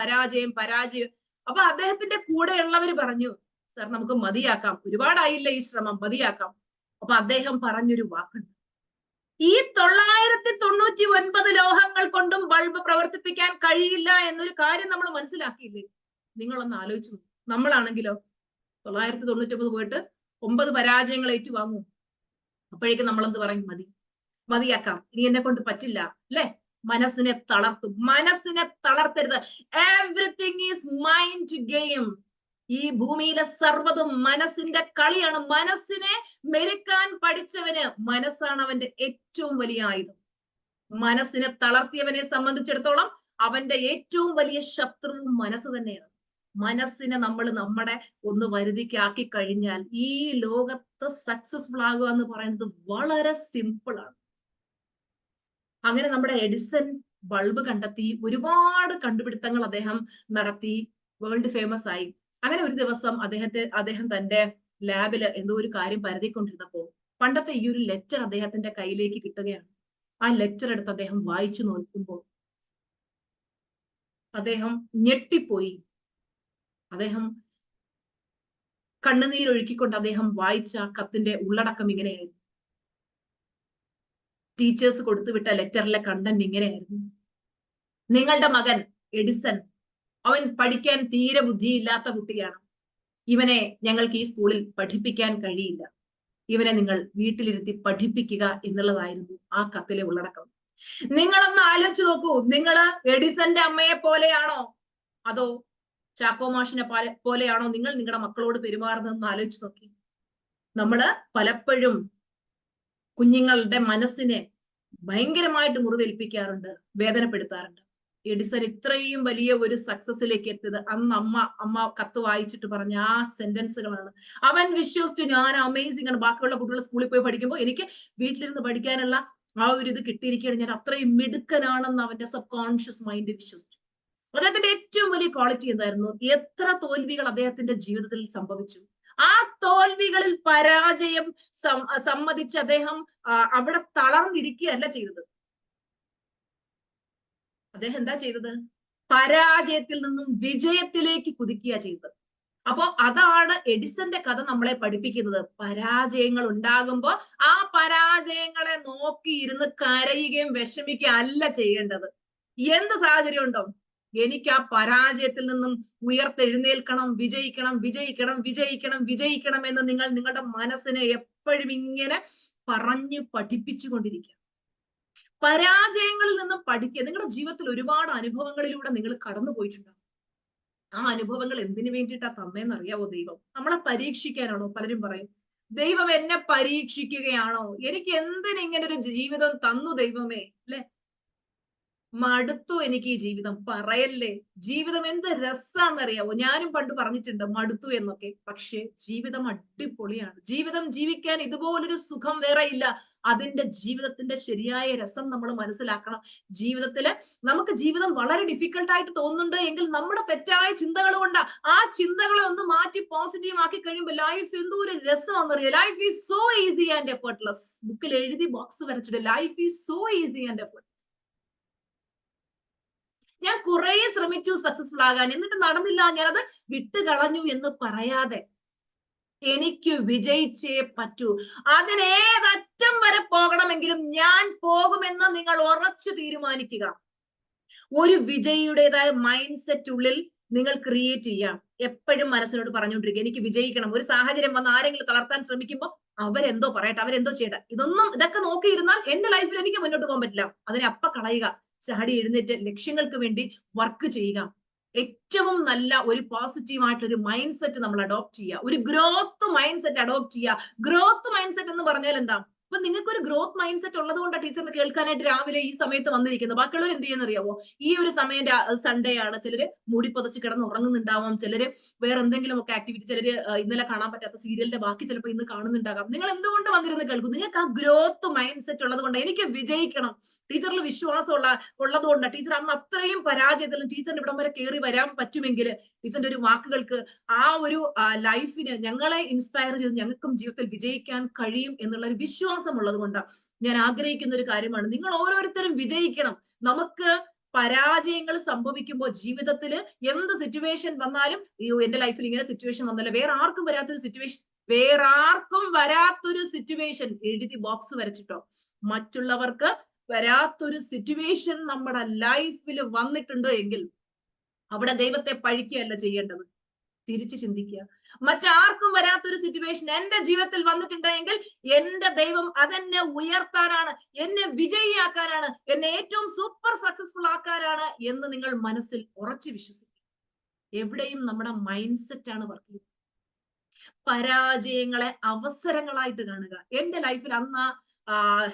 അപ്പൊ അദ്ദേഹത്തിന്റെ കൂടെയുള്ളവര് പറഞ്ഞു, സർ നമുക്ക് മതിയാക്കാം, ഒരുപാടായില്ല ഈ ശ്രമം, മതിയാക്കാം. അപ്പൊ അദ്ദേഹം പറഞ്ഞൊരു വാക്കുണ്ട്, ഈ 999 ലോഹങ്ങൾ കൊണ്ടും ബൾബ് പ്രവർത്തിപ്പിക്കാൻ കഴിയില്ല എന്നൊരു കാര്യം നമ്മൾ മനസ്സിലാക്കിയില്ലേ? നിങ്ങളൊന്ന് ആലോചിച്ചു. നമ്മളാണെങ്കിലോ 999 പോയിട്ട് 9 പരാജയങ്ങൾ ഏറ്റുവാങ്ങും. അപ്പോഴേക്കും നമ്മൾ എന്ത് പറയും? മതിയാക്കാം, ഇനി എന്നെ കൊണ്ട് പറ്റില്ല, അല്ലെ? മനസ്സിനെ തളർത്തും. മനസ്സിനെ തളർത്തരുത്. Everything is mind game. ഈ ഭൂമിയിലെ സർവ്വതും മനസ്സിന്റെ കളിയാണ്. മനസ്സിനെ മെരുക്കാൻ പഠിച്ചവന് മനസ്സാണ് അവന്റെ ഏറ്റവും വലിയ ആയുധം. മനസ്സിനെ തളർത്തിയവനെ സംബന്ധിച്ചിടത്തോളം അവന്റെ ഏറ്റവും വലിയ ശത്രുവും മനസ്സ് തന്നെയാണ്. മനസ്സിനെ നമ്മൾ നമ്മുടെ ഒന്ന് വരുതിക്കാക്കി കഴിഞ്ഞാൽ ഈ ലോകത്ത് സക്സസ്ഫുൾ ആകുക എന്ന് പറയുന്നത് വളരെ സിമ്പിൾ ആണ്. അങ്ങനെ നമ്മുടെ എഡിസൺ ബൾബ് കണ്ടെത്തി, ഒരുപാട് കണ്ടുപിടുത്തങ്ങൾ അദ്ദേഹം നടത്തി, വേൾഡ് ഫേമസ് ആയി. അങ്ങനെ ഒരു ദിവസം അദ്ദേഹം തന്റെ ലാബില് എന്തോ ഒരു കാര്യം പരതിക്കൊണ്ടിരുന്നപ്പോ പണ്ടത്തെ ഈ ഒരു ലെറ്റർ അദ്ദേഹത്തിന്റെ കയ്യിലേക്ക് കിട്ടുകയാണ്. ആ ലെറ്റർ എടുത്ത് അദ്ദേഹം വായിച്ചു നോക്കുമ്പോൾ അദ്ദേഹം ഞെട്ടിപ്പോയി. അദ്ദേഹം കണ്ണുനീരൊഴുക്കിക്കൊണ്ട് അദ്ദേഹം വായിച്ച കത്തിന്റെ ഉള്ളടക്കം ഇങ്ങനെയായിരുന്നു. ടീച്ചേഴ്സ് കൊടുത്തുവിട്ട ലെറ്ററിലെ കണ്ടന്റ് ഇങ്ങനെയായിരുന്നു: നിങ്ങളുടെ മകൻ എഡിസൺ, അവൻ പഠിക്കാൻ തീരെ ബുദ്ധിയില്ലാത്ത കുട്ടിയാണ്. ഇവനെ ഞങ്ങൾക്ക് ഈ സ്കൂളിൽ പഠിപ്പിക്കാൻ കഴിയില്ല. ഇവനെ നിങ്ങൾ വീട്ടിലിരുത്തി പഠിപ്പിക്കുക എന്നുള്ളതായിരുന്നു ആ കത്തിലെ ഉള്ളടക്കം. നിങ്ങളൊന്ന് ആലോചിച്ച് നോക്കൂ. നിങ്ങള് എഡിസന്റെ അമ്മയെ പോലെയാണോ അതോ ചാക്കോ മാഷിനെ പോലെയാണോ നിങ്ങൾ നിങ്ങളുടെ മക്കളോട് പെരുമാറുന്നതെന്ന് ആലോചിച്ച് നോക്കി. നമ്മള് പലപ്പോഴും കുഞ്ഞുങ്ങളുടെ മനസ്സിനെ ഭയങ്കരമായിട്ട് മുറിവേൽപ്പിക്കാറുണ്ട്, വേദനപ്പെടുത്താറുണ്ട്. എഡിസൺ ഇത്രയും വലിയ ഒരു സക്സസിലേക്ക് എത്തിയത് അന്ന് അമ്മ കത്ത് വായിച്ചിട്ട് പറഞ്ഞ ആ സെന്റൻസുകളാണ്. അവൻ വിശ്വസിച്ചു, ഞാൻ അമേസിംഗ് ആണ്, ബാക്കിയുള്ള കുട്ടികൾ സ്കൂളിൽ പോയി പഠിക്കുമ്പോൾ എനിക്ക് വീട്ടിലിരുന്ന് പഠിക്കാനുള്ള ആ ഒരു ഇത് കിട്ടിയിരിക്കുകയാണ്, ഞാൻ അത്രയും മിടുക്കനാണെന്ന് അവന്റെ സബ് കോൺഷ്യസ് മൈൻഡ് വിശ്വസിച്ചു. അദ്ദേഹത്തിന്റെ ഏറ്റവും വലിയ ക്വാളിറ്റി എന്തായിരുന്നു? എത്ര തോൽവികൾ അദ്ദേഹത്തിന്റെ ജീവിതത്തിൽ സംഭവിച്ചു, ആ തോൽവികളിൽ പരാജയം സമ്മതിച്ച് അദ്ദേഹം അവിടെ തളർന്നിരിക്കുകയല്ല ചെയ്തത്. അദ്ദേഹം എന്താ ചെയ്തത്? പരാജയത്തിൽ നിന്നും വിജയത്തിലേക്ക് കുതിക്കുക ചെയ്തത്. അപ്പോ അതാണ് എഡിസന്റെ കഥ നമ്മളെ പഠിപ്പിക്കുന്നത്. പരാജയങ്ങൾ ഉണ്ടാകുമ്പോ ആ പരാജയങ്ങളെ നോക്കിയിരുന്ന് കരയുകയും വിഷമിക്കുകയും അല്ല ചെയ്യേണ്ടത്. എന്ത് സാഹചര്യം ഉണ്ടോ, എനിക്ക് ആ പരാജയത്തിൽ നിന്നും ഉയർത്തെഴുന്നേൽക്കണം, വിജയിക്കണം എന്ന് നിങ്ങൾ നിങ്ങളുടെ മനസ്സിനെ എപ്പോഴും ഇങ്ങനെ പറഞ്ഞു പഠിപ്പിച്ചുകൊണ്ടിരിക്കുക. പരാജയങ്ങളിൽ നിന്നും പഠിക്കുക. നിങ്ങളുടെ ജീവിതത്തിൽ ഒരുപാട് അനുഭവങ്ങളിലൂടെ നിങ്ങൾ കടന്നു പോയിട്ടുണ്ടാവും. ആ അനുഭവങ്ങൾ എന്തിനു വേണ്ടിയിട്ടാ തന്നേന്ന് അറിയാവോ? ദൈവം നമ്മളെ പരീക്ഷിക്കാനാണോ? പലരും പറയും, ദൈവം എന്നെ പരീക്ഷിക്കുകയാണോ, എനിക്ക് എന്തിന് ഇങ്ങനെ ഒരു ജീവിതം തന്നു ദൈവമേ, അല്ലെ? മടുത്തു എനിക്ക് ഈ ജീവിതം. പറയല്ലേ, ജീവിതം എന്ത് രസാന്നറിയാവോ? ഞാനും പണ്ട് പറഞ്ഞിട്ടുണ്ട് മടുത്തു എന്നൊക്കെ. പക്ഷെ ജീവിതം അടിപൊളിയാണ്. ജീവിതം ജീവിക്കാൻ ഇതുപോലൊരു സുഖം വേറെ ഇല്ല. അതിന്റെ ജീവിതത്തിന്റെ ശരിയായ രസം നമ്മൾ മനസ്സിലാക്കണം. ജീവിതത്തില് നമുക്ക് ജീവിതം വളരെ ഡിഫിക്കൽട്ട് ആയിട്ട് തോന്നുന്നുണ്ട് എങ്കിൽ നമ്മുടെ തെറ്റായ ചിന്തകൾ കൊണ്ടാ. ആ ചിന്തകളെ ഒന്ന് മാറ്റി പോസിറ്റീവ് ആക്കി കഴിയുമ്പോൾ ലൈഫ് എന്തോ ഒരു രസമാണെന്നറിയോ. Life is so easy and effortless. ബുക്കിൽ എഴുതി ബോക്സ് വരച്ചിട്ട് life is so easy and effortless. ഞാൻ കുറെ ശ്രമിച്ചു സക്സസ്ഫുൾ ആകാൻ, എന്നിട്ട് നടന്നില്ല, ഞാനത് വിട്ടുകളഞ്ഞു എന്ന് പറയാതെ എനിക്ക് വിജയിച്ചേ പറ്റൂ. അതിനേതറ്റം വരെ പോകണമെങ്കിലും ഞാൻ പോകുമെന്ന് നിങ്ങൾ ഉറച്ചു തീരുമാനിക്കുക. ഒരു വിജയിയുടേതായ മൈൻഡ് സെറ്റ് ഉള്ളിൽ നിങ്ങൾ ക്രിയേറ്റ് ചെയ്യാം. എപ്പോഴും മനസ്സിനോട് പറഞ്ഞുകൊണ്ടിരിക്കുക എനിക്ക് വിജയിക്കണം. ഒരു സാഹചര്യം വന്ന് ആരെങ്കിലും തളർത്താൻ ശ്രമിക്കുമ്പോൾ അവരെന്തോ പറയട്ടെ, അവരെന്തോ ചെയ്യട്ടെ, ഇതൊക്കെ നോക്കിയിരുന്നാൽ എന്റെ ലൈഫിൽ എനിക്ക് മുന്നോട്ട് പോകാൻ പറ്റില്ല. അതിനെ അപ്പ കളയുക. ചാടി എഴുന്നേറ്റ് ലക്ഷ്യങ്ങൾക്ക് വേണ്ടി വർക്ക് ചെയ്യുക. ഏറ്റവും നല്ല ഒരു പോസിറ്റീവ് ആയിട്ടുള്ള ഒരു മൈൻഡ് സെറ്റ് നമ്മൾ അഡോപ്റ്റ് ചെയ്യുക. ഒരു ഗ്രോത്ത് മൈൻഡ് സെറ്റ് അഡോപ്റ്റ് ചെയ്യുക. ഗ്രോത്ത് മൈൻഡ് സെറ്റ് എന്ന് പറഞ്ഞാൽ എന്താ? അപ്പൊ നിങ്ങൾക്ക് ഒരു ഗ്രോത്ത് മൈൻഡ് സെറ്റ് ഉള്ളത് കൊണ്ടാണ് ടീച്ചറിന് കേൾക്കാനായിട്ട് രാവിലെ ഈ സമയത്ത് വന്നിരിക്കുന്നത്. ബാക്കിയുള്ളവർ എന്ത് ചെയ്യുന്നറിയാവോ? ഈ ഒരു സമയം സൺഡേ ആണ്, ചിലര് മൂടി പൊതച്ച് കിടന്ന് ഉറങ്ങുന്നുണ്ടാവാം, ചിലര് വേറെ എന്തെങ്കിലും ഒക്കെ ആക്ടിവിറ്റി, ചിലര് ഇന്നലെ കാണാൻ പറ്റാത്ത സീരിയലിന്റെ ബാക്കി ചിലപ്പോൾ ഇന്ന് കാണുന്നുണ്ടാകാം. നിങ്ങൾ എന്തുകൊണ്ട് വന്നിരുന്ന് കേൾക്കും? നിങ്ങൾക്ക് ആ ഗ്രോത്ത് മൈൻഡ് സെറ്റ് ഉള്ളത് കൊണ്ട് എനിക്ക് വിജയിക്കണം, ടീച്ചറിൽ വിശ്വാസം ഉള്ളത് കൊണ്ട്, ടീച്ചർ അന്ന് അത്രയും പരാജയത്തിലും ടീച്ചറിന് ഇവിടം വരെ കയറി വരാൻ പറ്റുമെങ്കിൽ ടീച്ചറിന്റെ ഒരു വാക്കുകൾക്ക് ആ ഒരു ലൈഫിന് ഞങ്ങളെ ഇൻസ്പയർ ചെയ്ത് ഞങ്ങൾക്കും ജീവിതത്തിൽ വിജയിക്കാൻ കഴിയും എന്നുള്ള ഒരു വിശ്വാസം ഉള്ളത് കൊണ്ടാണ് ഞാൻ ആഗ്രഹിക്കുന്ന ഒരു കാര്യമാണ്. നിങ്ങൾ ഓരോരുത്തരും വിജയിക്കണം. നമുക്ക് പരാജയങ്ങൾ സംഭവിക്കുമ്പോൾ ജീവിതത്തിൽ എന്ത് സിറ്റുവേഷൻ വന്നാലും, അയ്യോ എന്റെ ലൈഫിൽ ഇങ്ങനെ സിറ്റുവേഷൻ വന്നല്ലോ, വേറെ ആർക്കും വരാത്തൊരു സിറ്റുവേഷൻ എഴുതി ബോക്സ് വരച്ചിട്ടോ. മറ്റുള്ളവർക്ക് വരാത്തൊരു സിറ്റുവേഷൻ നമ്മുടെ ലൈഫിൽ വന്നിട്ടുണ്ട് എങ്കിൽ അവിടെ ദൈവത്തെ പഴിക്കുകയല്ല ചെയ്യേണ്ടത്, തിരിച്ചു ചിന്തിക്കുക. മറ്റാർക്കും വരാത്തൊരു സിറ്റുവേഷൻ എന്റെ ജീവിതത്തിൽ വന്നിട്ടുണ്ടെങ്കിൽ എന്റെ ദൈവം അതെന്നെ ഉയർത്താനാണ്, എന്നെ വിജയിയാക്കാനാണ്, എന്നെ ഏറ്റവും സൂപ്പർ സക്സസ്ഫുൾ ആക്കാനാണ് എന്ന് നിങ്ങൾ മനസ്സിൽ ഉറച്ചു വിശ്വസിക്കുക. എവിടെയും നമ്മുടെ മൈൻഡ് സെറ്റ് ആണ് വർക്ക് ചെയ്യുന്നത്. പരാജയങ്ങളെ അവസരങ്ങളായിട്ട് കാണുക. എന്റെ ലൈഫിൽ അന്ന്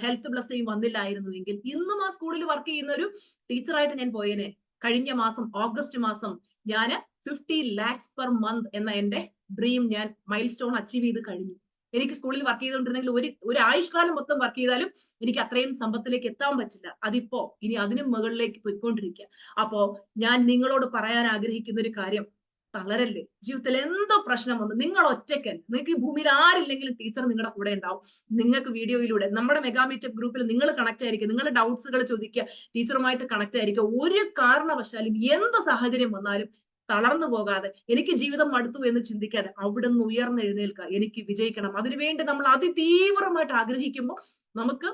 ഹെൽത്ത് ബ്ലെസ്സിങ് വന്നില്ലായിരുന്നുവെങ്കിൽ ഇന്നും ആ സ്കൂളിൽ വർക്ക് ചെയ്യുന്ന ഒരു ടീച്ചറായിട്ട് ഞാൻ പോയേനെ. കഴിഞ്ഞ മാസം ഓഗസ്റ്റ് മാസം ഞാൻ 50 lakhs per month എന്ന എന്റെ ഡ്രീം ഞാൻ മൈൽ സ്റ്റോൺ അച്ചീവ് ചെയ്ത് കഴിഞ്ഞു. എനിക്ക് സ്കൂളിൽ വർക്ക് ചെയ്തുകൊണ്ടിരുന്നെങ്കിൽ ഒരു ആയുഷ്കാലം മൊത്തം വർക്ക് ചെയ്താലും എനിക്ക് അത്രയും സമ്പത്തിലേക്ക് എത്താൻ പറ്റില്ല. അതിപ്പോ ഇനി അതിനും മുകളിലേക്ക് പോയിക്കൊണ്ടിരിക്കുക. അപ്പോ ഞാൻ നിങ്ങളോട് പറയാൻ ആഗ്രഹിക്കുന്ന ഒരു കാര്യം, തളരല്ലേ. ജീവിതത്തിൽ എന്തോ പ്രശ്നം വന്നു, നിങ്ങൾ ഒറ്റയ്ക്കല്ല. നിങ്ങൾക്ക് ഈ ഭൂമിയിൽ ആരില്ലെങ്കിലും ടീച്ചർ നിങ്ങളുടെ കൂടെ ഉണ്ടാവും. നിങ്ങൾക്ക് വീഡിയോയിലൂടെ നമ്മുടെ മെഗാ മീറ്റപ്പ് ഗ്രൂപ്പിൽ നിങ്ങൾ കണക്ട് ആയിരിക്കും. നിങ്ങളുടെ ഡൗട്ട്സുകൾ ചോദിക്കുക, ടീച്ചറുമായിട്ട് കണക്ട് ആയിരിക്കുക. ഒരു കാരണവശാലും എന്ത് സാഹചര്യം വന്നാലും തളർന്നു പോകാതെ, എനിക്ക് ജീവിതം മടുത്തു എന്ന് ചിന്തിക്കാതെ അവിടുന്ന് ഉയർന്നെഴുന്നേൽക്കുക. എനിക്ക് വിജയിക്കണം. അതിനുവേണ്ടി നമ്മൾ അതിതീവ്രമായിട്ട് ആഗ്രഹിക്കുമ്പോൾ നമുക്ക്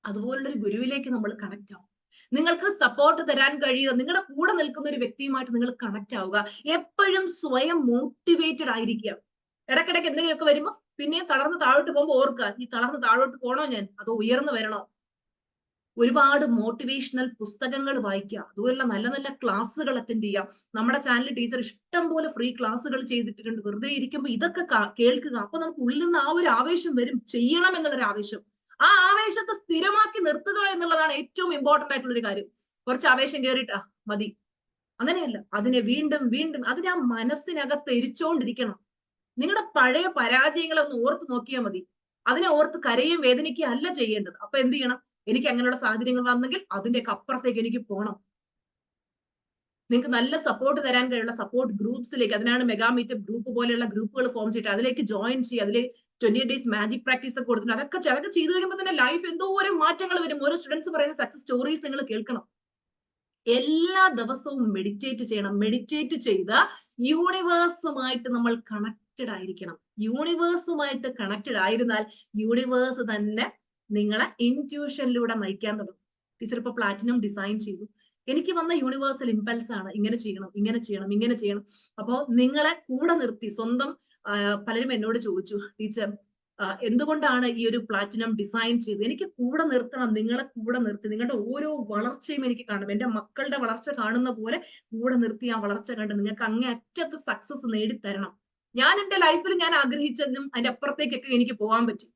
അതുപോലുള്ളൊരു ഗുരുവിലേക്ക് നമ്മൾ കണക്ട് ആവും. നിങ്ങൾക്ക് സപ്പോർട്ട് തരാൻ കഴിയുന്ന, നിങ്ങളുടെ കൂടെ നിൽക്കുന്ന ഒരു വ്യക്തിയുമായിട്ട് നിങ്ങൾ കണക്ട് ആവുക. എപ്പോഴും സ്വയം മോട്ടിവേറ്റഡ് ആയിരിക്കുക. ഇടയ്ക്കിടയ്ക്ക് എന്തെങ്കിലുമൊക്കെ വരുമ്പോൾ പിന്നെ തളർന്ന് താഴോട്ട് പോകുമ്പോൾ ഓർക്കുക, ഈ തളർന്ന് താഴോട്ട് പോകണോ ഞാൻ, അതോ ഉയർന്നു വരണോ? ഒരുപാട് മോട്ടിവേഷണൽ പുസ്തകങ്ങൾ വായിക്കുക. അതുപോലുള്ള നല്ല നല്ല ക്ലാസ്സുകൾ അറ്റൻഡ് ചെയ്യാം. നമ്മുടെ ചാനലിൽ ടീച്ചർ ഇഷ്ടം പോലെ ഫ്രീ ക്ലാസ്സുകൾ ചെയ്തിട്ടുണ്ട്. വെറുതെ ഇരിക്കുമ്പോൾ ഇതൊക്കെ കേൾക്കുക. അപ്പൊ നമുക്ക് ഉള്ളിൽ നിന്ന് ആ ഒരു ആവേശം വരും, ചെയ്യണം എന്നുള്ളൊരു ആവേശം. ആ ആവേശത്തെ സ്ഥിരമാക്കി നിർത്തുക എന്നുള്ളതാണ് ഏറ്റവും ഇമ്പോർട്ടന്റ് ആയിട്ടുള്ള ഒരു കാര്യം. കുറച്ച് ആവേശം കയറിയിട്ടാ മതി, അങ്ങനെയല്ല. അതിനെ വീണ്ടും വീണ്ടും അതിനെ ആ മനസ്സിനകത്ത് എരിച്ചോണ്ടിരിക്കണം. നിങ്ങളുടെ പഴയ പരാജയങ്ങളെ ഒന്ന് ഓർത്ത് നോക്കിയാൽ മതി. അതിനെ ഓർത്ത് കരയും വേദനിക്കുകയും അല്ല ചെയ്യേണ്ടത്. അപ്പൊ എന്ത് ചെയ്യണം? എനിക്ക് അങ്ങനെയുള്ള സാഹചര്യങ്ങൾ വന്നെങ്കിൽ അതിന്റെയൊക്കെ അപ്പുറത്തേക്ക് എനിക്ക് പോകണം. നിങ്ങൾക്ക് നല്ല സപ്പോർട്ട് തരാൻ കഴിയുള്ള സപ്പോർട്ട് ഗ്രൂപ്പ്സിലേക്ക്, അതിനാണ് മെഗാ മീറ്റപ്പ് ഗ്രൂപ്പ് പോലെയുള്ള ഗ്രൂപ്പുകൾ ഫോം ചെയ്തിട്ട് അതിലേക്ക് ജോയിൻ ചെയ്യുക. അതിൽ 20 days മാജിക് പ്രാക്ടീസ് ഒക്കെ കൊടുത്തിട്ടുണ്ട്. അതൊക്കെ ചെയ്തു കഴിയുമ്പോൾ തന്നെ ലൈഫ് എന്തോരം മാറ്റങ്ങൾ വരും. ഓരോ സ്റ്റുഡൻസ് പറയുന്ന സക്സസ് സ്റ്റോറീസ് നിങ്ങൾ കേൾക്കണം. എല്ലാ ദിവസവും മെഡിറ്റേറ്റ് ചെയ്യണം. മെഡിറ്റേറ്റ് ചെയ്ത യൂണിവേഴ്സുമായിട്ട് നമ്മൾ കണക്റ്റഡ് ആയിരിക്കണം. യൂണിവേഴ്സുമായിട്ട് കണക്റ്റഡ് ആയിരുന്നാൽ യൂണിവേഴ്സ് തന്നെ നിങ്ങളെ ഇൻറ്റ്യൂഷനിലൂടെ നയിക്കാൻ തുടങ്ങും. ടീച്ചർ ഇപ്പൊ പ്ലാറ്റിനം ഡിസൈൻ ചെയ്തു. എനിക്ക് വന്ന യൂണിവേഴ്സൽ ഇമ്പൾസ് ആണ്, ഇങ്ങനെ ചെയ്യണം, ഇങ്ങനെ ചെയ്യണം, ഇങ്ങനെ ചെയ്യണം. അപ്പോ നിങ്ങളെ കൂടെ നിർത്തി സ്വന്തം പലരും എന്നോട് ചോദിച്ചു, ടീച്ചർ എന്തുകൊണ്ടാണ് ഈ ഒരു പ്ലാറ്റിനം ഡിസൈൻ ചെയ്തത്? എനിക്ക് കൂടെ നിർത്തണം, നിങ്ങളെ കൂടെ നിർത്തി നിങ്ങളുടെ ഓരോ വളർച്ചയും എനിക്ക് കാണണം. എന്റെ മക്കളുടെ വളർച്ച കാണുന്ന പോലെ കൂടെ നിർത്തി ആ വളർച്ച കണ്ട് നിങ്ങൾക്ക് അങ്ങേ അറ്റത്ത് സക്സസ് നേടിത്തരണം. ഞാൻ എന്റെ ലൈഫിൽ ഞാൻ ആഗ്രഹിച്ചതിനും അതിന്റെ അപ്പുറത്തേക്കൊക്കെ എനിക്ക് പോകാൻ പറ്റി.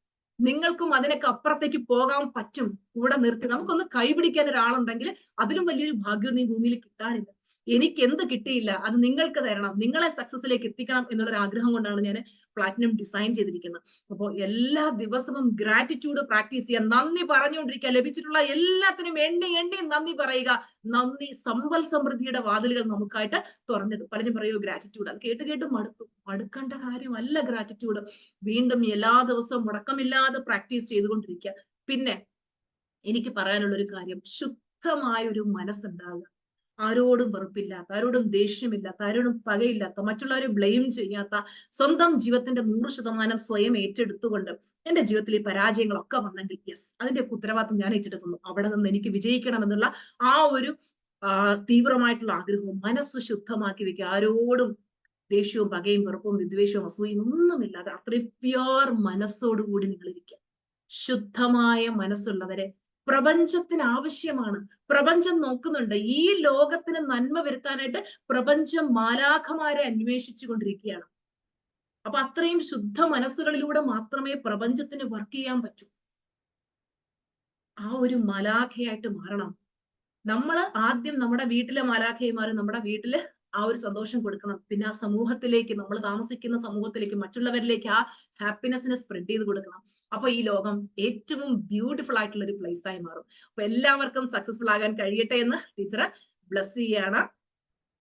നിങ്ങൾക്കും അതിനൊക്കെ അപ്പുറത്തേക്ക് പോകാൻ പറ്റും. കൂടെ നിർത്തി നമുക്കൊന്ന് കൈപിടിക്കാൻ ഒരാളുണ്ടെങ്കിൽ അതിലും വലിയൊരു ഭാഗ്യം ഈ ഭൂമിയിൽ കിട്ടാനില്ല. എനിക്ക് എന്ത് കിട്ടിയില്ല അത് നിങ്ങൾക്ക് തരണം, നിങ്ങളെ സക്സസിലേക്ക് എത്തിക്കണം എന്നുള്ളൊരു ആഗ്രഹം കൊണ്ടാണ് ഞാൻ പ്ലാറ്റിനം ഡിസൈൻ ചെയ്തിരിക്കുന്നത്. അപ്പോൾ എല്ലാ ദിവസവും ഗ്രാറ്റിറ്റ്യൂഡ് പ്രാക്ടീസ് ചെയ്യാൻ, നന്ദി പറഞ്ഞുകൊണ്ടിരിക്കുക. ലഭിച്ചിട്ടുള്ള എല്ലാത്തിനും എണ്ണി എണ്ണി നന്ദി പറയുക. നന്ദി സമ്പൽ സമൃദ്ധിയുടെ വാതിലുകൾ നമുക്കായിട്ട് തുറന്നിടും. പലരും പറയൂ ഗ്രാറ്റിറ്റ്യൂഡ്, അത് കേട്ട് കേട്ട് മടുത്തു. മടുക്കേണ്ട കാര്യമല്ല ഗ്രാറ്റിറ്റ്യൂഡ്. വീണ്ടും എല്ലാ ദിവസവും മുടക്കമില്ലാതെ പ്രാക്ടീസ് ചെയ്തുകൊണ്ടിരിക്കുക. പിന്നെ എനിക്ക് പറയാനുള്ള ഒരു കാര്യം, ശുദ്ധമായ ഒരു മനസ്സുണ്ടാവുക. ആരോടും വെറുപ്പില്ലാത്ത, ആരോടും ദേഷ്യമില്ലാത്ത, ആരോടും പകയില്ലാത്ത, മറ്റുള്ളവരെ ബ്ലെയിം ചെയ്യാത്ത, സ്വന്തം ജീവിതത്തിന്റെ 100% സ്വയം ഏറ്റെടുത്തുകൊണ്ട് എന്റെ ജീവിതത്തിൽ ഈ പരാജയങ്ങളൊക്കെ വന്നെങ്കിൽ യെസ്, അതിന്റെ ഉത്തരവാദിത്വം ഞാൻ ഏറ്റെടുക്കുന്നു. അവിടെ നിന്ന് എനിക്ക് വിജയിക്കണം എന്നുള്ള ആ ഒരു തീവ്രമായിട്ടുള്ള ആഗ്രഹവും മനസ്സ് ശുദ്ധമാക്കി വെക്കുക. ആരോടും ദേഷ്യവും പകയും വെറുപ്പും വിദ്വേഷവും അസൂയും ഒന്നുമില്ലാതെ അത്രയും പ്യുവർ മനസ്സോടുകൂടി നിങ്ങൾ ഇരിക്കുക. ശുദ്ധമായ മനസ്സുള്ളവരെ പ്രപഞ്ചത്തിന് ആവശ്യമാണ്. പ്രപഞ്ചം നോക്കുന്നുണ്ട്. ഈ ലോകത്തിന് നന്മ വരുത്താനായിട്ട് പ്രപഞ്ചം മാലാഖമാരെ അന്വേഷിച്ചു കൊണ്ടിരിക്കുകയാണ്. അപ്പൊ അത്രയും ശുദ്ധ മനസ്സുകളിലൂടെ മാത്രമേ പ്രപഞ്ചത്തിന് വർക്ക് ചെയ്യാൻ പറ്റൂ. ആ ഒരു മാലാഖയായിട്ട് മാറണം. നമ്മൾ ആദ്യം നമ്മുടെ വീട്ടിലെ മാലാഖയായി മാറി നമ്മുടെ വീട്ടില് ആ ഒരു സന്തോഷം കൊടുക്കണം. പിന്നെ ആ സമൂഹത്തിലേക്ക്, നമ്മൾ താമസിക്കുന്ന സമൂഹത്തിലേക്ക്, മറ്റുള്ളവരിലേക്ക് ആ ഹാപ്പിനെസ്സിനെ സ്പ്രെഡ് ചെയ്ത് കൊടുക്കണം. അപ്പൊ ഈ ലോകം ഏറ്റവും ബ്യൂട്ടിഫുൾ ആയിട്ടുള്ള ഒരു പ്ലേസ് ആയി മാറും. അപ്പൊ എല്ലാവർക്കും സക്സസ്ഫുൾ ആകാൻ കഴിയട്ടെ എന്ന് ടീച്ചർ ബ്ലസ് ചെയ്യാണ്.